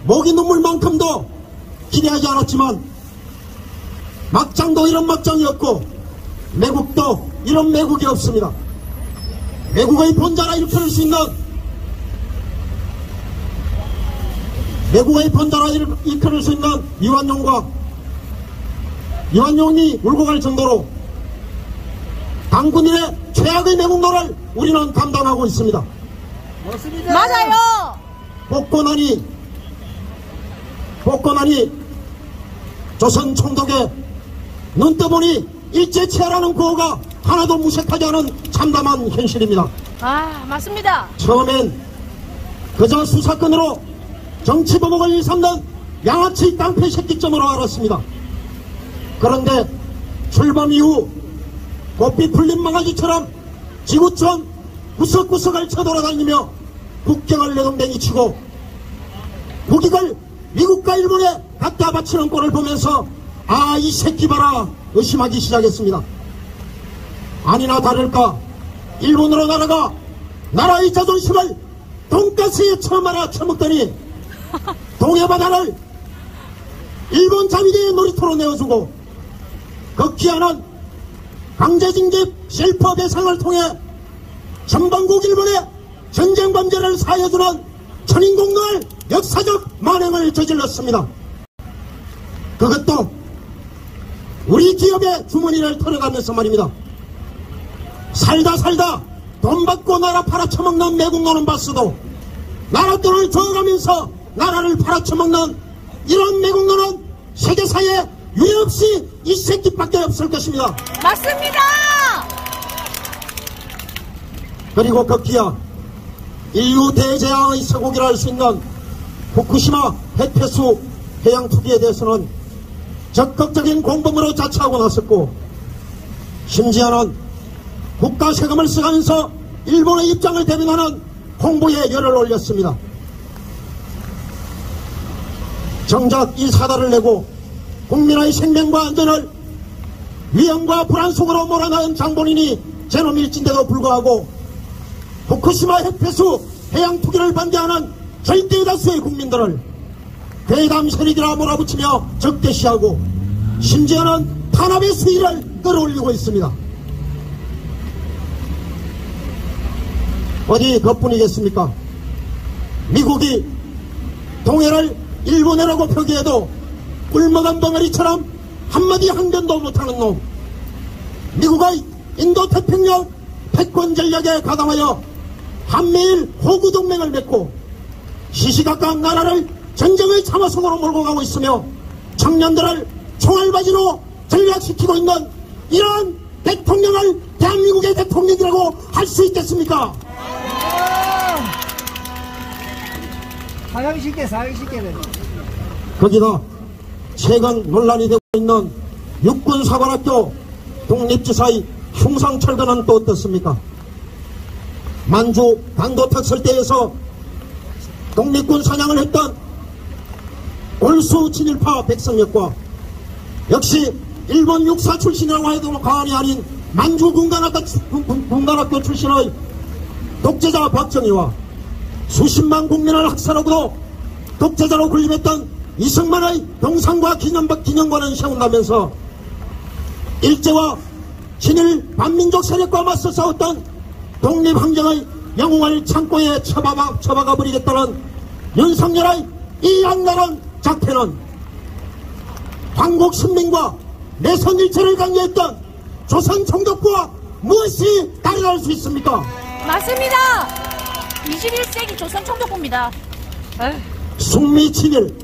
목이 눈물만큼도 기대하지 않았지만 막장도 이런 막장이 없고 매국도 이런 매국이 없습니다. 매국의 번자라 일으킬 수 있는 이완용이 울고 갈 정도로 당군인의 최악의 매국노를 우리는 감당하고 있습니다. 맞습니다. 맞아요. 복권하니 조선 총독의 눈떠보니 일제치하라는 구호가 하나도 무색하지 않은 참담한 현실입니다. 맞습니다. 처음엔 그저 수사건으로 정치보복을 일삼는 양아치 깡패 새끼점으로 알았습니다. 그런데 출범 이후 고삐 풀린 망아지처럼 지구촌 구석구석을 쳐돌아다니며 국경을 내동댕이 치고 국익을 미국과 일본에 갖다 바치는 꼴을 보면서 이 새끼 봐라 의심하기 시작했습니다. 아니나 다를까 일본으로 날아가 나라의 자존심을 돈가스에 처말아 처먹더니 동해바다를 일본 자위대의 놀이터로 내어주고 극기하는 강제징집 실퍼 배상을 통해 전방국 일본의 전쟁 범죄를 사해주는 천인공노할 역사적 만행을 저질렀습니다. 그것도 우리 기업의 주머니를 털어가면서 말입니다. 살다 돈 받고 나라 팔아쳐먹는 매국노는 봤어도 나라 돈을 줘가면서 나라를 팔아쳐먹는 이런 매국노는 세계사에 유례없이 이 새끼밖에 없을 것입니다. 맞습니다. 그리고 급기야 인류 대재앙의 서곡이라 할 수 있는 후쿠시마 핵폐수 해양 투기에 대해서는 적극적인 공범으로 자처하고 나섰고 심지어는 국가 세금을 써가면서 일본의 입장을 대변하는 홍보에 열을 올렸습니다. 정작 이 사달을 내고 국민의 생명과 안전을 위험과 불안 속으로 몰아넣은 장본인이 제놈일진데도 불구하고 후쿠시마 핵폐수 해양 투기를 반대하는 절대 다수의 국민들을 괴담 세력이라 몰아붙이며 적대시하고 심지어는 탄압의 수위를 끌어올리고 있습니다. 어디 그뿐이겠습니까? 미국이 동해를 일본해라고 표기해도 꿀먹은 벙어리처럼 한마디 항변도 못하는 놈, 미국의 인도태평양 패권 전략에 가담하여 한미일 호구동맹을 맺고 시시각각 나라를 전쟁의 참화성으로 몰고 가고 있으며 청년들을 총알바지로 전략시키고 있는 이런 대통령을 대한민국의 대통령이라고 할 수 있겠습니까? 사형시켜. 거기다 최근 논란이 되고 있는 육군사관학교 독립지사의 흉상철거는 또 어떻습니까? 만주 강도탁설대에서 독립군 사냥을 했던 골수 친일파 백성역과 역시 일본 육사 출신이라고 해도 과언이 아닌 만주 군관학교 출신의 독재자 박정희와 수십만 국민을 학살하고도 독재자로 군림했던 이승만의 동상과 기념관을 세운다면서 일제와 친일 반민족 세력과 맞서 싸웠던 독립항쟁의 영웅을 창고에 처박아 버리겠다는 윤석열의 이 악랄한 작태는 황국 신민과 내선일체를 강요했던 조선 총독부와 무엇이 다르다할 수 있습니까? 맞습니다. 21세기 조선 총독부입니다. 숙미 친일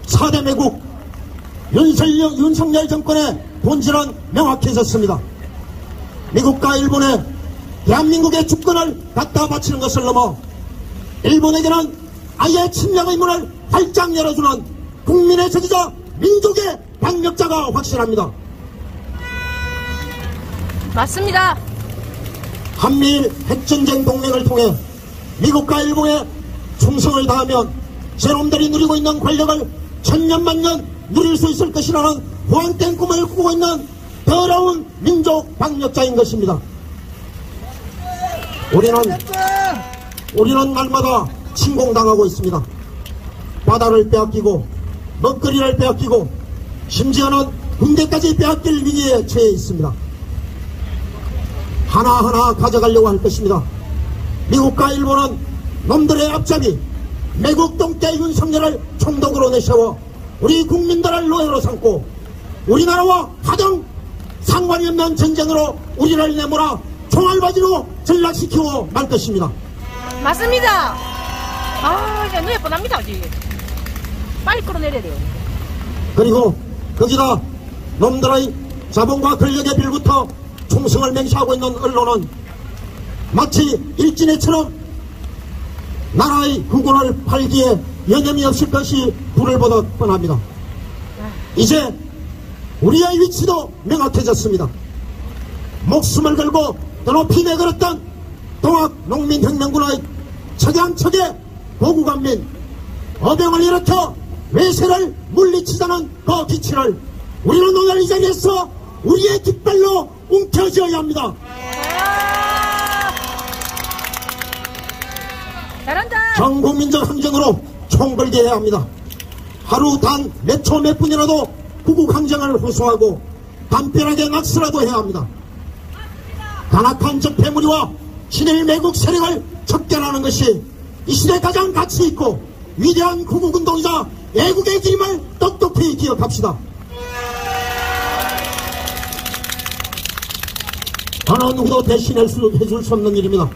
4대 매국 윤석열 정권의 본질은 명확해졌습니다. 미국과 일본에 대한민국의 주권을 갖다 바치는 것을 넘어 일본에게는 아예 침략의 문을 활짝 열어주는 국민의 적이자 민족의 반역자가 확실합니다. 맞습니다. 한미일 핵전쟁 동맹을 통해 미국과 일본에 충성을 다하면 저놈들이 누리고 있는 권력을 천년만년 누릴 수 있을 것이라는 호황된 꿈을 꾸고 있는 더러운 민족 반역자인 것입니다. 우리는 날마다 침공당하고 있습니다. 바다를 빼앗기고 먹거리를 빼앗기고 심지어는 군대까지 빼앗길 위기에 처해 있습니다. 하나하나 가져가려고 할 것입니다. 미국과 일본은 놈들의 앞잡이 매국 동계 윤석열을 총독으로 내세워 우리 국민들을 노예로 삼고 우리나라와 가장 상관이 없는 전쟁으로 우리를 내몰아 총알바지로 전락시키고 말 것입니다. 맞습니다. 아, 이제 눈에 뻔합니다, 아직. 빨리 끌어내려야 돼요. 그리고 거기다 놈들의 자본과 권력의 빌부터 충성을 맹세하고 있는 언론은 마치 일진애처럼 나라의 국군을 팔기에 여념이 없을 것이 불을 보듯 뻔합니다. 이제 우리의 위치도 명확해졌습니다. 목숨을 걸고 더 높이 내걸었던 동학농민혁명군의 척양척의 고구간민 어병을 일으켜 외세를 물리치자는 그 기치를 우리는 오늘 이 자리에서 우리의 깃발로 움켜쥐어야 합니다. 잘한다. 전국민적 항쟁으로 총걸게 해야 합니다. 하루 단 몇 초 몇 분이라도 구국항쟁을 호소하고 담벼락에 낙서라도 해야 합니다. 간악한 적폐무리와 친일 매국 세력을 척결하는 것이 이 시대 가장 가치 있고 위대한 구국운동이자 애국의 길임을 똑똑히 기억합시다. 어느 누구도 대신해줄 수 없는 일입니다.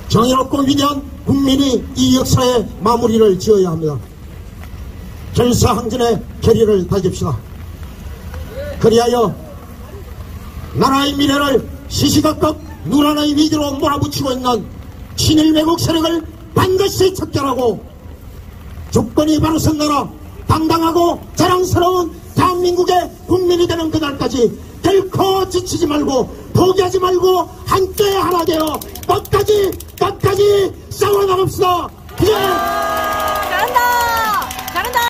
정의롭고 위대한 국민이 이 역사의 마무리를 지어야 합니다. 결사항전의 결의를 다집시다. 그리하여 나라의 미래를 시시각각 누란의 위기로 몰아붙이고 있는 친일 매국 세력을 반드시 척결하고 주권이 바로 선 나라 당당하고 자랑스러운 대한민국의 국민이 되는 그날까지 결코 지치지 말고 포기하지 말고 함께 하나 되어 끝까지 싸워나갑시다. 예!